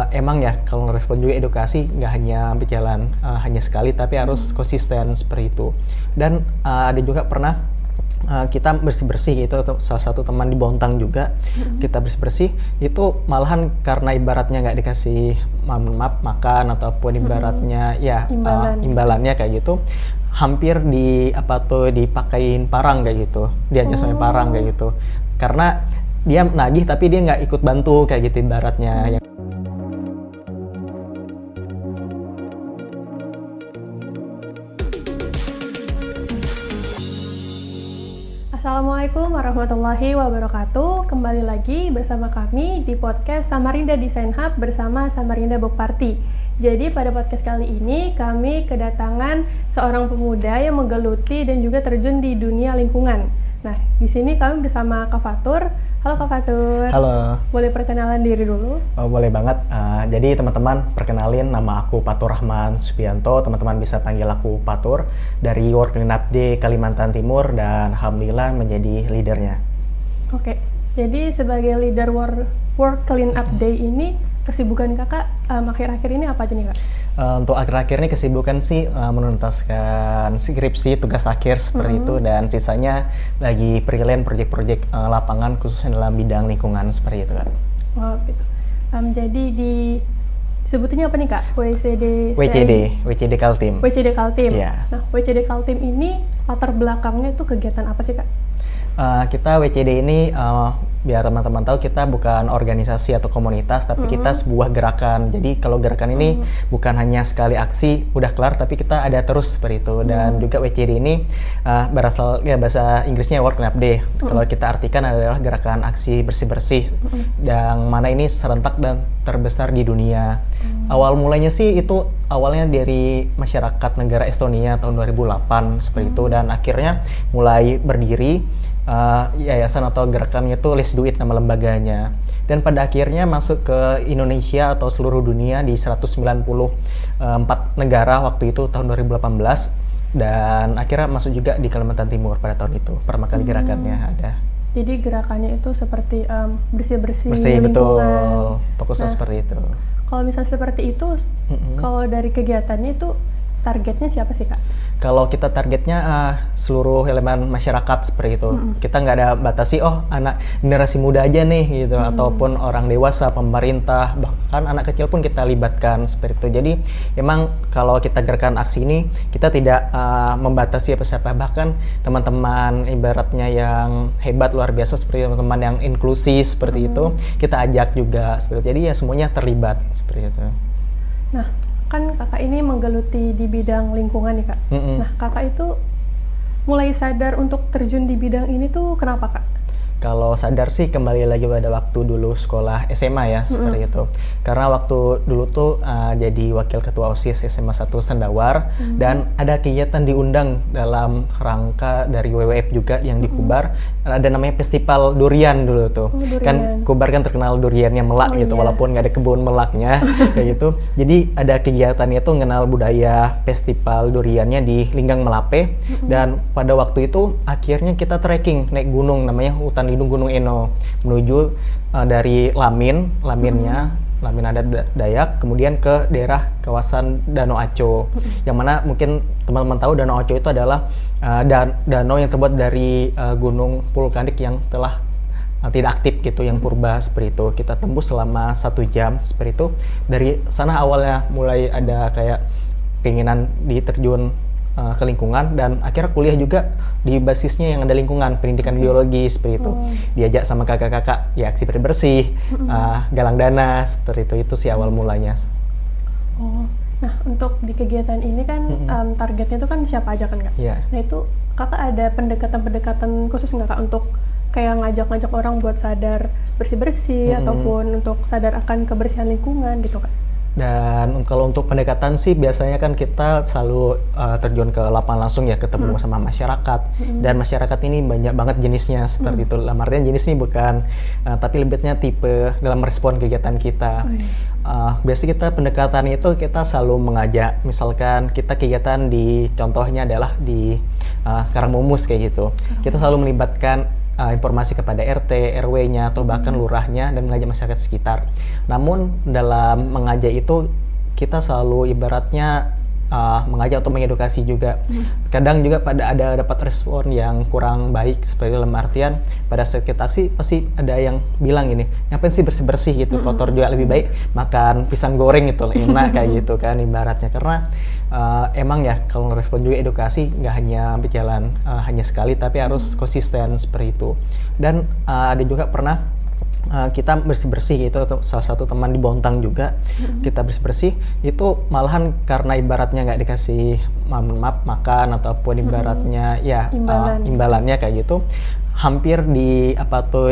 emang ya kalau respon juga edukasi nggak hanya berjalan hanya sekali, tapi harus konsisten seperti itu. Dan ada juga pernah kita bersih-bersih gitu, salah satu teman di Bontang juga kita bersih-bersih itu malahan karena ibaratnya nggak dikasih maaf makan ataupun ibaratnya ya imbalannya kayak gitu, hampir dipakein parang kayak gitu, diajak sampai parang kayak gitu, karena dia nagih tapi dia nggak ikut bantu kayak gitu ibaratnya. Assalamualaikum warahmatullahi wabarakatuh. Kembali lagi bersama kami di podcast Samarinda Design Hub bersama Samarinda Book Party. Jadi pada podcast kali ini kami kedatangan seorang pemuda yang menggeluti dan juga terjun di dunia lingkungan. Nah, di sini kami bersama Kak Fatur. Halo Kak Fatur. Halo. Boleh perkenalan diri dulu? Oh, boleh banget. Jadi teman-teman, perkenalin, nama aku Fatur Rahman Supianto. Teman-teman bisa panggil aku Fatur dari World Cleanup Day Kalimantan Timur dan alhamdulillah menjadi leadernya. Oke, jadi sebagai leader World Cleanup Day ini, kesibukan kakak akhir-akhir ini apa aja nih Kak? Untuk akhir-akhir ini kesibukan sih menuntaskan skripsi, tugas akhir seperti itu, dan sisanya lagi freelance project-project lapangan khususnya dalam bidang lingkungan seperti itu Kak. Oh gitu. Jadi sebutannya apa nih Kak? WCD Kaltim. WCD Kaltim. Yeah. Nah, WCD Kaltim ini latar belakangnya itu kegiatan apa sih Kak? Kita WCD ini biar teman-teman tahu kita bukan organisasi atau komunitas, tapi kita sebuah gerakan. Jadi kalau gerakan ini bukan hanya sekali aksi udah kelar, tapi kita ada terus seperti itu. Dan juga WCD ini berasal ya bahasa Inggrisnya World Cleanup Day. Kalau kita artikan adalah gerakan aksi bersih-bersih, yang mana ini serentak dan terbesar di dunia. Awal mulanya sih itu awalnya dari masyarakat negara Estonia tahun 2008 seperti itu, dan akhirnya mulai berdiri yayasan atau gerakannya itu Let's Do It nama lembaganya, dan pada akhirnya masuk ke Indonesia atau seluruh dunia di 194 negara waktu itu tahun 2018, dan akhirnya masuk juga di Kalimantan Timur pada tahun itu pertama kali gerakannya ada. Jadi gerakannya itu seperti bersih-bersih lingkungan. Betul, fokusnya seperti itu. Kalau misalnya seperti itu, kalau dari kegiatannya itu targetnya siapa sih Kak? Kalau kita targetnya seluruh elemen masyarakat seperti itu. Kita nggak ada batasi, anak generasi muda aja nih gitu, ataupun orang dewasa, pemerintah, bahkan anak kecil pun kita libatkan seperti itu. Jadi emang kalau kita gerakan aksi ini, kita tidak membatasi siapa, bahkan teman-teman ibaratnya yang hebat luar biasa seperti teman-teman yang inklusi seperti itu, kita ajak juga seperti itu. Jadi ya semuanya terlibat seperti itu. Nah, kan kakak ini menggeluti di bidang lingkungan nih Kak. Nah, kakak itu mulai sadar untuk terjun di bidang ini tuh kenapa Kak? Kalau sadar sih kembali lagi pada waktu dulu sekolah SMA ya, seperti itu. Karena waktu dulu tuh jadi wakil ketua OSIS SMA 1 Sendawar, dan ada kegiatan diundang dalam rangka dari WWF juga yang di Kubar. Ada namanya festival durian dulu tuh. Durian. Kan Kubar kan terkenal duriannya melak gitu, walaupun nggak ada kebun melaknya kayak gitu. Jadi ada kegiatannya tuh mengenal budaya festival duriannya di Linggang Melape, dan pada waktu itu akhirnya kita trekking naik gunung namanya Hutan Lindung Gunung Eno menuju dari Lamin adat Dayak, kemudian ke daerah kawasan Danau Aco, yang mana mungkin teman-teman tahu Danau Aco itu adalah danau yang terbuat dari gunung vulkanik yang telah tidak aktif gitu, yang purba seperti itu. Kita tembus selama 1 jam seperti itu. Dari sana awalnya mulai ada kayak keinginan diterjun ke lingkungan, dan akhirnya kuliah juga di basisnya yang ada lingkungan, pendidikan biologi seperti itu. Diajak sama kakak-kakak ya aksi bersih, galang dana seperti itu sih awal mulanya. Nah, untuk di kegiatan ini kan targetnya itu kan siapa aja kan Kak? Yeah. Nah, itu kakak ada pendekatan-pendekatan khusus nggak Kak untuk kayak ngajak-ngajak orang buat sadar bersih-bersih ataupun untuk sadar akan kebersihan lingkungan gitu Kak? Dan kalau untuk pendekatan sih biasanya kan kita selalu terjun ke lapangan langsung ya, ketemu sama masyarakat. Dan masyarakat ini banyak banget jenisnya seperti itu. Dalam artian jenis ini bukan, tapi lebihnya tipe dalam respon kegiatan kita. Biasanya kita pendekatannya itu kita selalu mengajak, misalkan kita kegiatan di contohnya adalah di Karangmumus kayak gitu. Kita selalu melibatkan informasi kepada RT, RW-nya atau bahkan lurahnya dan mengajak masyarakat sekitar. Namun dalam mengajak itu kita selalu ibaratnya mengajak atau mengedukasi juga. Kadang juga ada dapat respon yang kurang baik, seperti dalam artian pada saat kita aksi pasti ada yang bilang gini, ngapain sih bersih-bersih gitu, kotor juga, lebih baik makan pisang goreng gitu, enak kayak gitu kan ibaratnya. Karena emang ya kalau respon juga edukasi nggak hanya berjalan hanya sekali, tapi harus konsisten seperti itu. Dan ada juga pernah kita bersih-bersih gitu, salah satu teman di Bontang juga kita bersih-bersih itu malahan karena ibaratnya nggak dikasih maaf makan ataupun ibaratnya imbalannya kayak gitu, hampir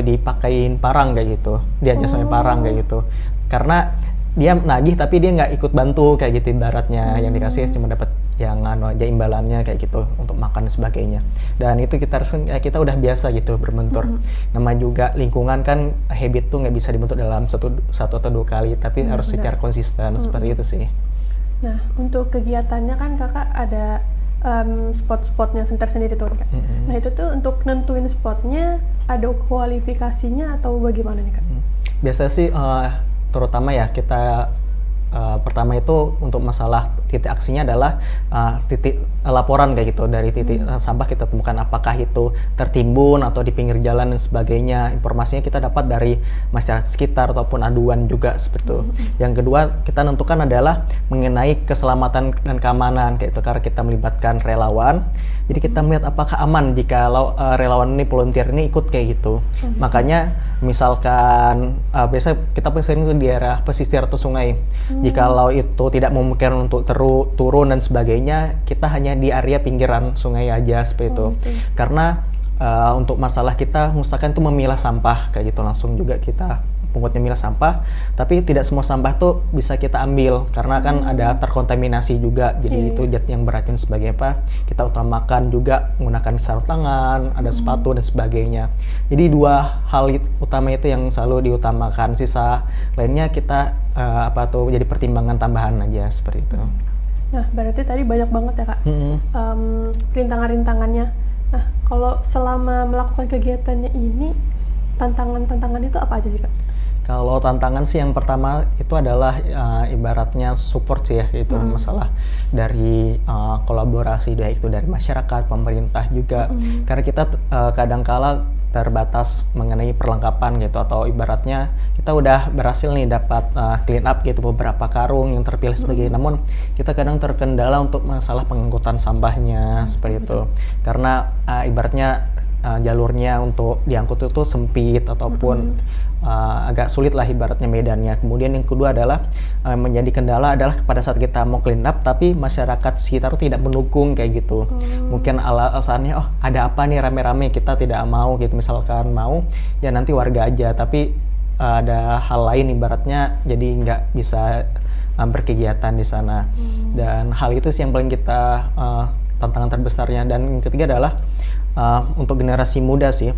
dipakein parang kayak gitu, diajak sampai parang kayak gitu, karena dia nagih tapi dia nggak ikut bantu kayak gitu ibaratnya, yang dikasih cuma dapat yang aja imbalannya kayak gitu untuk makan dan sebagainya. Dan itu kita udah biasa gitu berbentur. Nama juga lingkungan kan, habit tuh nggak bisa dibentuk dalam satu atau dua kali, tapi harus secara konsisten seperti itu sih. Nah, untuk kegiatannya kan kakak ada spot-spotnya tersendiri tuh Kak. Nah itu tuh untuk nentuin spotnya ada kualifikasinya atau bagaimana nih Kak? Biasa sih terutama ya kita pertama itu untuk masalah titik aksinya adalah titik laporan kayak gitu, dari titik sampah kita temukan apakah itu tertimbun atau di pinggir jalan dan sebagainya. Informasinya kita dapat dari masyarakat sekitar ataupun aduan juga seperti itu. Yang kedua kita tentukan adalah mengenai keselamatan dan keamanan kayak itu, karena kita melibatkan relawan. Jadi kita melihat apakah aman jika relawan ini, volunteer ini ikut kayak gitu. Makanya misalkan biasa kita sering di daerah pesisir atau sungai. Jikalau itu tidak memungkinkan untuk turun dan sebagainya, kita hanya di area pinggiran sungai aja seperti itu. Karena untuk masalah kita usahakan itu memilah sampah kayak gitu, langsung juga kita pungutnya milah sampah, tapi tidak semua sampah tuh bisa kita ambil karena kan ada terkontaminasi juga, jadi itu zat yang beracun sebagai apa, kita utamakan juga menggunakan sarung tangan, ada sepatu dan sebagainya. Jadi dua hal utama itu yang selalu diutamakan, sisa lainnya kita jadi pertimbangan tambahan aja seperti itu. Nah berarti tadi banyak banget ya Kak rintangan-rintangannya. Nah kalau selama melakukan kegiatannya ini tantangan itu apa aja sih Kak? Kalau tantangan sih yang pertama itu adalah ibaratnya support sih ya, itu masalah dari kolaborasi baik itu dari masyarakat, pemerintah juga. Karena kita kadangkala terbatas mengenai perlengkapan gitu, atau ibaratnya kita udah berhasil nih dapat clean up gitu beberapa karung yang terpilih sebagai, namun kita kadang terkendala untuk masalah pengangkutan sampahnya seperti itu. Karena ibaratnya jalurnya untuk diangkut itu sempit ataupun agak sulit lah ibaratnya medannya. Kemudian yang kedua adalah menjadi kendala adalah pada saat kita mau clean up tapi masyarakat sekitar tidak mendukung kayak gitu. Mungkin alasannya ada apa nih rame-rame, kita tidak mau gitu, misalkan mau ya nanti warga aja, tapi ada hal lain ibaratnya jadi nggak bisa berkegiatan di sana. Dan hal itu sih yang paling kita tantangan terbesarnya. Dan yang ketiga adalah untuk generasi muda sih,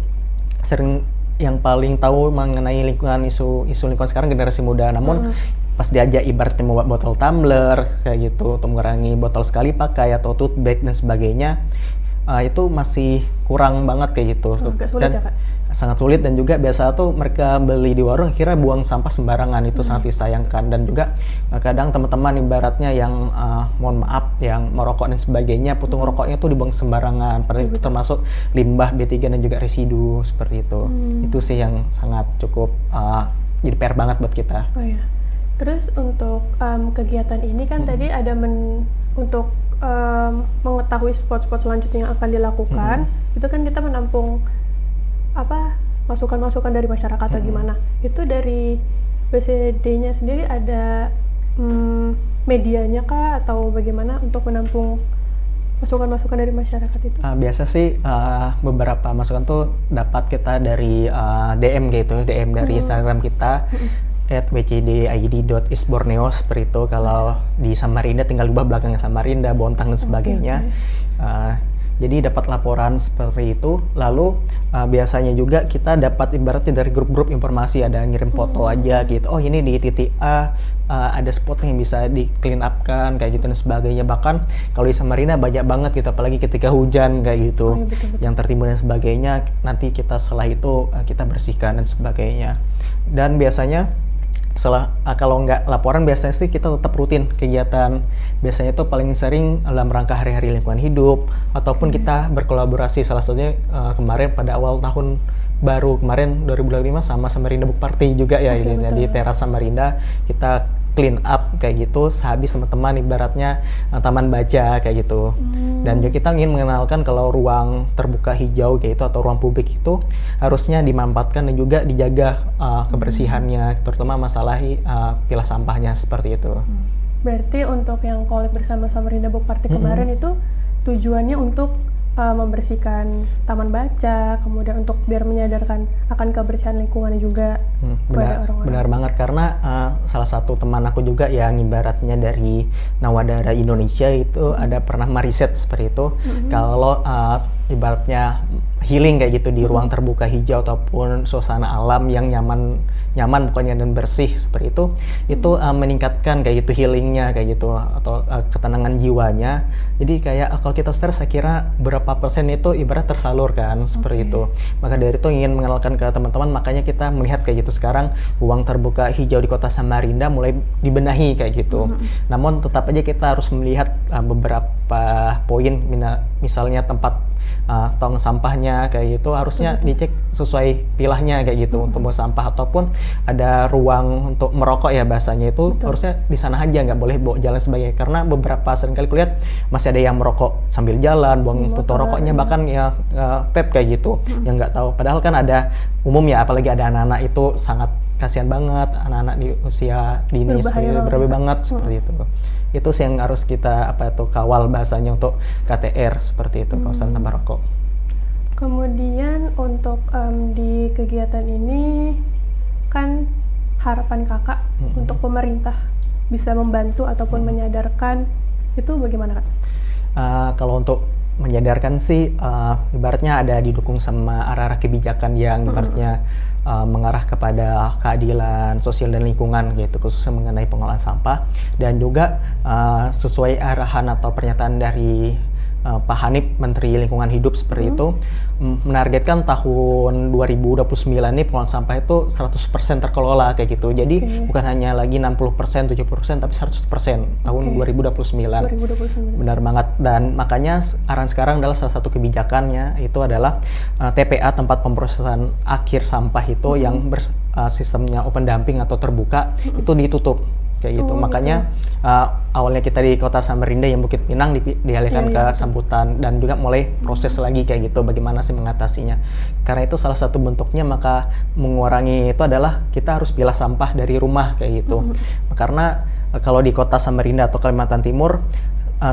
sering yang paling tahu mengenai lingkungan, isu lingkungan sekarang generasi muda, namun pas diajak ibaratnya membuat botol tumbler kayak gitu untuk mengurangi botol sekali pakai atau tote bag dan sebagainya, itu masih kurang banget kayak gitu. Dan ya, Kak? Sangat sulit, dan juga biasa tuh mereka beli di warung akhirnya buang sampah sembarangan, itu sangat disayangkan. Dan juga kadang teman-teman ibaratnya yang mohon maaf yang merokok dan sebagainya, putung rokoknya tuh dibuang sembarangan, padahal itu termasuk limbah B3 dan juga residu seperti itu. Itu sih yang sangat cukup jadi PR banget buat kita. Oh ya. Terus untuk kegiatan ini kan tadi ada untuk mengetahui spot-spot selanjutnya yang akan dilakukan, itu kan kita menampung masukan-masukan dari masyarakat atau gimana. Itu dari BCD-nya sendiri ada medianya kah atau bagaimana untuk menampung masukan-masukan dari masyarakat itu? Biasa sih beberapa masukan tuh dapat kita dari DM gitu, DM dari Instagram kita @bcdid.isborneo seperti itu. Kalau di Samarinda tinggal ubah belakangnya Samarinda, Bontang dan sebagainya. Jadi dapat laporan seperti itu, lalu biasanya juga kita dapat ibaratnya dari grup-grup informasi, ada ngirim foto aja gitu. Oh ini di titik A ada spot yang bisa di clean up kan kayak gitu dan sebagainya. Bahkan kalau di Samarinda banyak banget gitu, apalagi ketika hujan kayak gitu, Oh, iya, betul-betul. yang tertimbun dan sebagainya. Nanti kita setelah itu kita bersihkan dan sebagainya. Dan biasanya setelah kalau nggak laporan biasanya sih kita tetap rutin kegiatan, biasanya itu paling sering dalam rangka hari-hari lingkungan hidup ataupun kita berkolaborasi, salah satunya kemarin pada awal tahun baru kemarin 2025 sama Samarinda Book Party juga ya. Oke, ini betul. di teras Samarinda kita clean up kayak gitu sehabis teman-teman ibaratnya taman baca kayak gitu. Dan juga kita ingin mengenalkan kalau ruang terbuka hijau kayak itu atau ruang publik itu harusnya dimanfaatkan dan juga dijaga kebersihannya, terutama masalah pilah sampahnya seperti itu. Berarti untuk yang collab bersama Samarinda Book Party kemarin itu tujuannya untuk membersihkan taman baca, kemudian untuk biar menyadarkan akan kebersihan lingkungannya juga kepada orang-orang. Benar banget, karena salah satu teman aku juga yang ibaratnya dari Nawadara Indonesia itu ada pernah meriset seperti itu, kalau ibaratnya healing kayak gitu di ruang terbuka hijau ataupun suasana alam yang nyaman pokoknya dan bersih seperti itu meningkatkan kayak gitu healingnya kayak gitu atau ketenangan jiwanya. Jadi kayak kalau kita stres saya kira berapa persen itu ibarat tersalurkan seperti itu. Maka dari itu ingin mengenalkan ke teman-teman, makanya kita melihat kayak gitu sekarang ruang terbuka hijau di kota Samarinda mulai dibenahi kayak gitu. Namun tetap aja kita harus melihat beberapa poin, misalnya tempat tong sampahnya kayak gitu harusnya dicek sesuai pilahnya kayak gitu untuk buang sampah, ataupun ada ruang untuk merokok ya bahasanya itu harusnya di sana aja, nggak boleh bawa jalan sebagainya, karena beberapa seringkali kulihat masih ada yang merokok sambil jalan, buang puntung rokoknya bahkan ya vape kayak gitu yang nggak tahu, padahal kan ada umum ya, apalagi ada anak-anak itu sangat kasihan banget, anak-anak di usia dini berbahaya banget seperti itu sih yang harus kita kawal bahasanya untuk KTR seperti itu, kawasan tanpa rokok. Kemudian untuk di kegiatan ini kan harapan kakak untuk pemerintah bisa membantu ataupun menyadarkan itu bagaimana kak? Kalau untuk menyadarkan sih ibaratnya ada didukung sama arah-arah kebijakan yang ibaratnya mengarah kepada keadilan sosial dan lingkungan gitu, khususnya mengenai pengolahan sampah, dan juga sesuai arahan atau pernyataan dari Pak Hanif, Menteri Lingkungan Hidup seperti itu, menargetkan tahun 2029 ini pengolahan sampah itu 100% terkelola kayak gitu. Jadi bukan hanya lagi 60%, 70%, tapi 100% tahun 2029. Benar banget. Dan makanya arahan sekarang adalah salah satu kebijakannya itu adalah TPA, tempat pemrosesan akhir sampah itu yang sistemnya open dumping atau terbuka itu ditutup. Kayak gitu, makanya awalnya kita di kota Samarinda yang Bukit Pinang dialihkan ke Sambutan, dan juga mulai proses lagi kayak gitu bagaimana sih mengatasinya. Karena itu salah satu bentuknya, maka mengurangi itu adalah kita harus pilah sampah dari rumah kayak gitu. Karena kalau di kota Samarinda atau Kalimantan Timur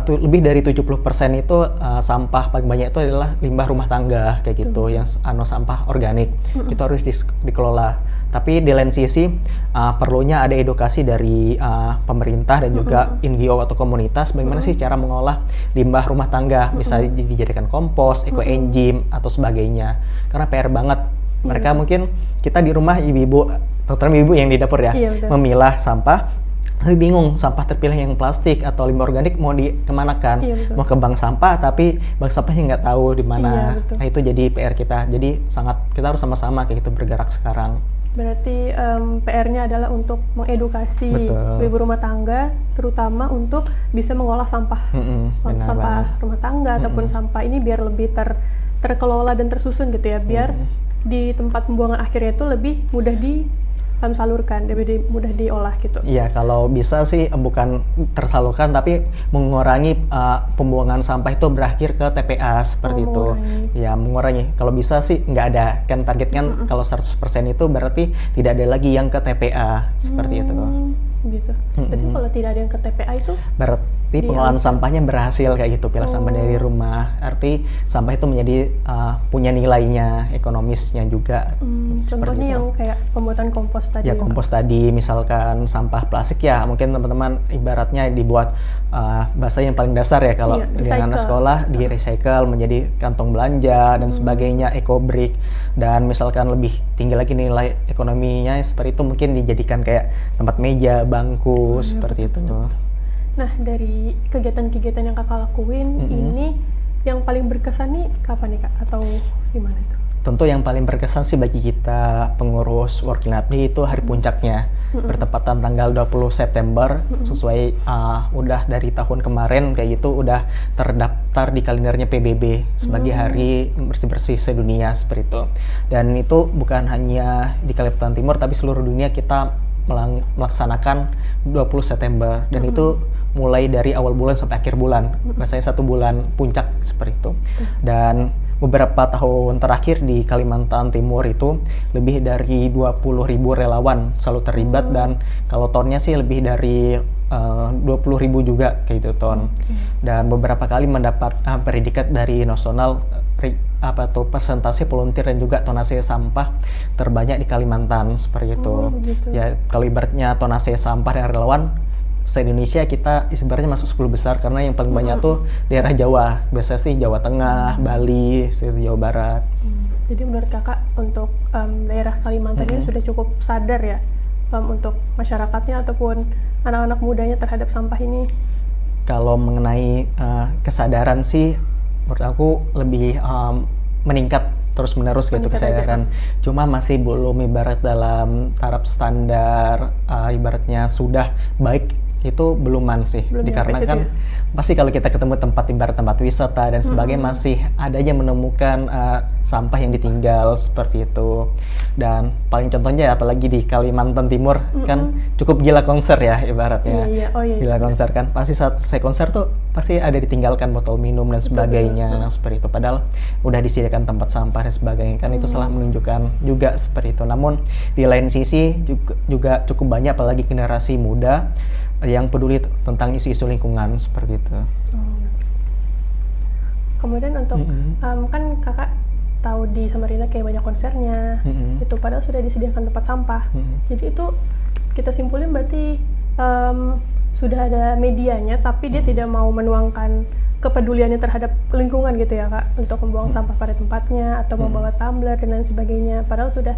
lebih dari 70% itu sampah paling banyak itu adalah limbah rumah tangga kayak gitu, yang sampah organik itu harus dikelola. Tapi di lain sisi perlunya ada edukasi dari pemerintah dan juga NGO atau komunitas bagaimana sih cara mengolah limbah rumah tangga, bisa dijadikan kompos, eco-engine atau sebagainya. Karena PR banget mereka mungkin kita di rumah ibu-ibu, terutama ibu yang di dapur ya, memilah sampah. Tapi bingung sampah terpilah yang plastik atau limbah organik mau dikemanakan, mau ke bank sampah tapi bank sampahnya nggak tahu di mana. Nah itu jadi PR kita, jadi kita harus sama-sama kayak gitu bergerak sekarang. Berarti PR-nya adalah untuk mengedukasi ibu rumah tangga, terutama untuk bisa mengolah sampah, sampah rumah tangga ataupun sampah ini biar lebih terkelola dan tersusun gitu ya, biar di tempat pembuangan akhirnya itu lebih mudah salurkan, lebih mudah diolah gitu. Iya, kalau bisa sih bukan tersalurkan tapi mengurangi pembuangan sampah itu berakhir ke TPA seperti itu. Ya, mengurangi. Kalau bisa sih nggak ada, kan target kan kalau 100% itu berarti tidak ada lagi yang ke TPA seperti itu. gitu. Berarti kalau tidak ada yang ke TPA itu Berarti pengelolaan sampahnya berhasil kayak gitu, pilah sampah dari rumah. Arti sampah itu menjadi punya nilainya, ekonomisnya juga. Contohnya yang kayak pembuatan kompos tadi. Ya kompos tadi, misalkan sampah plastik ya, mungkin teman-teman ibaratnya dibuat bahasa yang paling dasar ya kalau di anak sekolah di recycle menjadi kantong belanja dan sebagainya, eco brick, dan misalkan lebih tinggi lagi nilai ekonominya seperti itu mungkin dijadikan kayak tempat meja, bangku, seperti itu. Nah, dari kegiatan-kegiatan yang kakak lakuin ini yang paling berkesan nih kapan nih kak? Atau gimana itu? Tentu yang paling berkesan sih bagi kita pengurus Working Labdi itu hari puncaknya, bertepatan tanggal 20 September, sesuai udah dari tahun kemarin kayak gitu udah terdaftar di kalendernya PBB sebagai hari bersih-bersih sedunia seperti itu. Dan itu bukan hanya di Kalimantan Timur tapi seluruh dunia kita melaksanakan 20 September dan itu mulai dari awal bulan sampai akhir bulan, biasanya 1 bulan puncak seperti itu. Dan beberapa tahun terakhir di Kalimantan Timur itu lebih dari 20.000 relawan selalu terlibat dan kalau tonnya sih lebih dari 20.000 juga kayak gitu ton. Dan beberapa kali mendapat predikat dari nasional persentase volunteer dan juga tonase sampah terbanyak di Kalimantan seperti itu. Ya kalau ibaratnya tonase sampah dari relawan se-Indonesia kita ibaratnya masuk 10 besar karena yang paling banyak tuh daerah Jawa, biasanya sih Jawa Tengah, Bali, Jawa Barat. Jadi menurut kakak untuk daerah Kalimantan ini sudah cukup sadar ya untuk masyarakatnya ataupun anak-anak mudanya terhadap sampah ini? Kalau mengenai kesadaran sih menurut aku lebih meningkat terus-menerus gitu kesadaran. Cuma masih belum ibarat dalam taraf standar ibaratnya sudah baik itu beluman sih, dikarenakan pasti kalau kita ketemu tempat ibarat tempat wisata dan sebagainya masih ada aja menemukan sampah yang ditinggal seperti itu. Dan paling contohnya apalagi di Kalimantan Timur kan cukup gila konser ya ibaratnya. Gila konser kan pasti saat saya konser tuh pasti ada ditinggalkan botol minum dan sebagainya seperti itu, padahal udah disediakan tempat sampah dan sebagainya kan. Itu salah menunjukkan juga seperti itu. Namun di lain sisi juga cukup banyak apalagi generasi muda yang peduli tentang isu-isu lingkungan seperti itu. Kemudian untuk kan kakak tahu di Samarinda kayak banyak konsernya, itu padahal sudah disediakan tempat sampah. Jadi itu kita simpulin berarti sudah ada medianya, tapi dia tidak mau menuangkan kepeduliannya terhadap lingkungan gitu ya kak, untuk membuang sampah pada tempatnya atau membawa tumbler dan lain sebagainya. Padahal sudah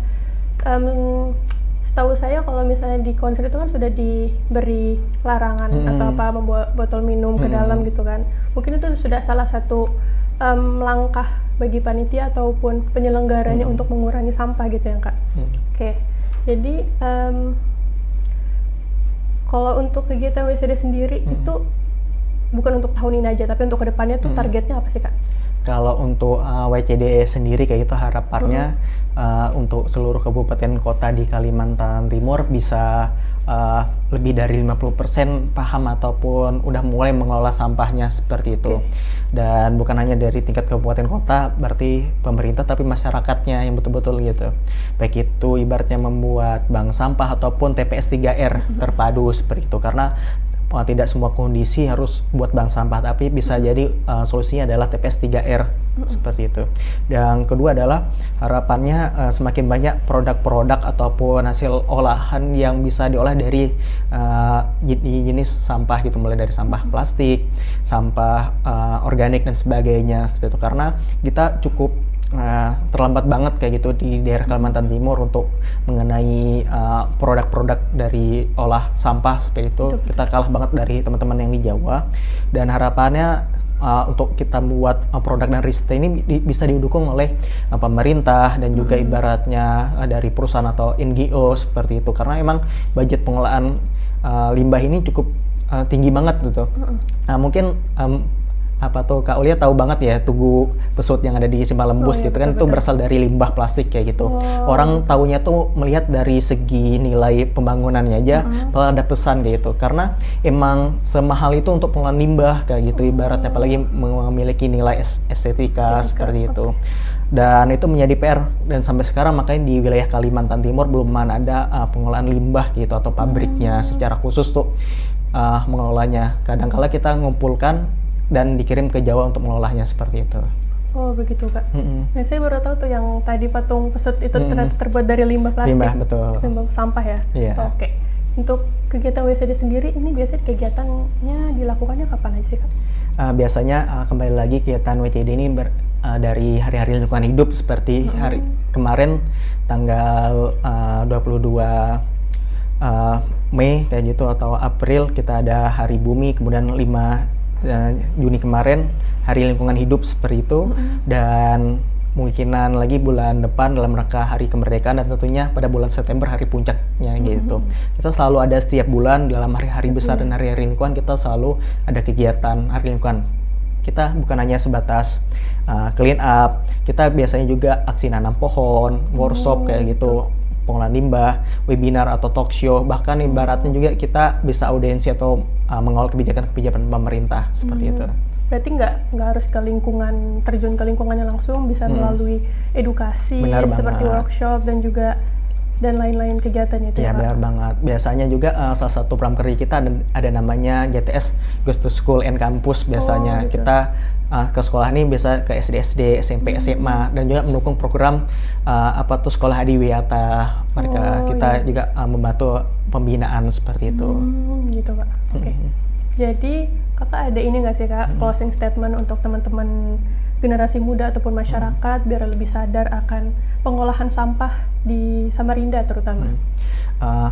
tahu saya kalau misalnya di konser itu kan sudah diberi larangan atau apa membawa botol minum ke dalam gitu kan. Mungkin itu sudah salah satu langkah bagi panitia ataupun penyelenggaranya untuk mengurangi sampah gitu ya kak. Oke. Jadi kalau untuk kegiatan WCD sendiri itu bukan untuk tahun ini aja tapi untuk kedepannya tuh targetnya apa sih kak? Kalau untuk WCD sendiri kayak itu harapannya untuk seluruh kabupaten kota di Kalimantan Timur bisa lebih dari 50% paham ataupun udah mulai mengelola sampahnya seperti itu. Dan bukan hanya dari tingkat kabupaten kota, berarti pemerintah tapi masyarakatnya yang betul-betul gitu. Baik itu ibaratnya membuat bank sampah ataupun TPS 3R terpadu seperti itu. Karena tidak semua kondisi harus buat bank sampah, tapi bisa jadi solusinya adalah TPS 3R seperti itu. Dan kedua adalah harapannya semakin banyak produk-produk ataupun hasil olahan yang bisa diolah dari jenis sampah gitu, mulai dari sampah plastik, sampah organik dan sebagainya seperti itu. Karena kita cukup terlambat banget kayak gitu di daerah Kalimantan Timur untuk mengenai produk-produk dari olah sampah seperti itu. Kita kalah banget dari teman-teman yang di Jawa, dan harapannya untuk kita buat produk dan riset ini bisa didukung oleh pemerintah dan juga ibaratnya dari perusahaan atau NGO seperti itu, karena emang budget pengelolaan limbah ini cukup tinggi banget gitu. Nah, mungkin apa tuh Kak Ulia tahu banget ya Tugu Pesut yang ada di Simpang Lembus gitu kan, itu berasal dari limbah plastik kayak gitu. Orang taunya tuh melihat dari segi nilai pembangunannya aja, malah ada pesan kayak gitu, karena emang semahal itu untuk pengelolaan limbah kayak gitu ibaratnya, apalagi memiliki nilai estetika seperti itu. Dan itu menjadi PR dan sampai sekarang makanya di wilayah Kalimantan Timur belum mana ada pengolahan limbah gitu atau pabriknya secara khusus tuh mengelolanya. Kadang-kala kita ngumpulkan dan dikirim ke Jawa untuk mengolahnya seperti itu. Oh begitu Kak. Nah, saya baru tahu tuh yang tadi patung pesut itu ternyata terbuat dari limbah plastik. Limbah, betul. Limbah sampah ya? Iya. Oke. Untuk kegiatan WCD sendiri ini biasanya kegiatannya dilakukannya kapan aja sih Kak? Biasanya kembali lagi kegiatan WCD ini dari hari-hari lingkungan hidup seperti hari kemarin tanggal 22 Mei kayak gitu atau April kita ada Hari Bumi, kemudian 5 Juni kemarin Hari Lingkungan Hidup seperti itu, dan kemungkinan lagi bulan depan dalam rangka Hari Kemerdekaan, dan tentunya pada bulan September hari puncaknya gitu. Kita selalu ada setiap bulan dalam hari-hari besar dan hari-hari lingkungan kita selalu ada kegiatan hari lingkungan. Kita bukan hanya sebatas clean up, kita biasanya juga aksi nanam pohon, workshop kayak gitu, pengolahan limbah, webinar atau talk show, bahkan ibaratnya juga kita bisa audiensi atau mengawal kebijakan-kebijakan pemerintah seperti itu. Berarti nggak harus ke lingkungan, terjun ke lingkungannya langsung, bisa melalui edukasi seperti workshop dan lain-lain kegiatan itu. Ya, benar banget. Biasanya juga salah satu program kerja kita ada namanya GTS, Goes to School and Campus. Biasanya gitu. kita ke sekolah ini biasa ke SD, SMP, SMA, dan juga mendukung program sekolah adiwiyata. Kita juga membantu pembinaan seperti itu. Gitu Kak. Oke. Jadi Kakak ada ini nggak sih Kak, closing statement untuk teman-teman generasi muda ataupun masyarakat biar lebih sadar akan pengolahan sampah di Samarinda terutama?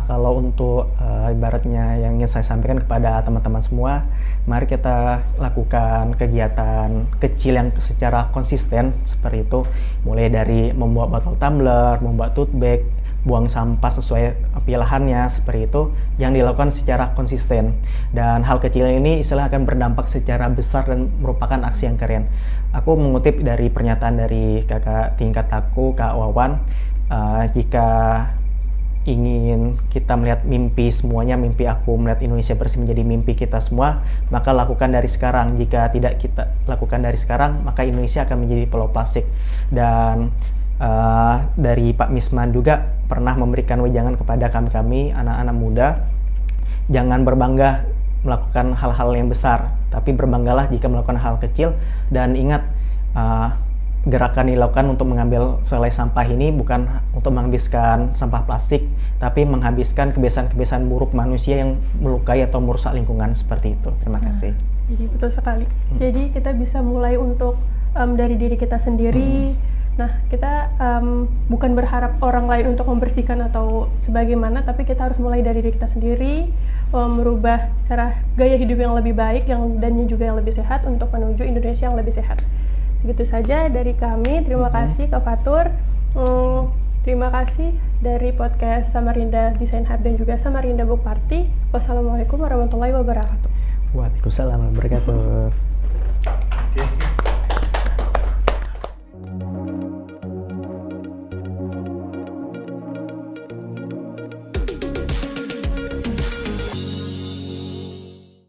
Kalau untuk ibaratnya yang ingin saya sampaikan kepada teman-teman semua, mari kita lakukan kegiatan kecil yang secara konsisten seperti itu, mulai dari membuat botol tumbler, membuat tote bag, buang sampah sesuai pilihannya seperti itu, yang dilakukan secara konsisten, dan hal kecil ini istilah akan berdampak secara besar dan merupakan aksi yang keren. Aku mengutip dari pernyataan dari kakak tingkat aku, Kak Wawan, jika ingin kita melihat mimpi semuanya, mimpi aku melihat Indonesia bersih menjadi mimpi kita semua, maka lakukan dari sekarang. Jika tidak kita lakukan dari sekarang, maka Indonesia akan menjadi pulau plastik. Dan dari Pak Misman juga pernah memberikan wejangan kepada kami anak-anak muda, jangan berbangga melakukan hal-hal yang besar, tapi berbanggalah jika melakukan hal kecil. Dan ingat, gerakan dilakukan untuk mengambil selai sampah ini bukan untuk menghabiskan sampah plastik, tapi menghabiskan kebiasaan-kebiasaan buruk manusia yang melukai atau merusak lingkungan seperti itu. Terima kasih. Jadi betul sekali. Jadi kita bisa mulai untuk dari diri kita sendiri. Nah, kita bukan berharap orang lain untuk membersihkan atau sebagaimana, tapi kita harus mulai dari diri kita sendiri, merubah cara gaya hidup yang lebih baik dan juga yang lebih sehat untuk menuju Indonesia yang lebih sehat. Begitu saja dari kami. Terima kasih Kak Fatur. Terima kasih dari podcast Samarinda Design Hub dan juga Samarinda Book Party. Wassalamualaikum warahmatullahi wabarakatuh. Waalaikumsalam warahmatullahi wabarakatuh.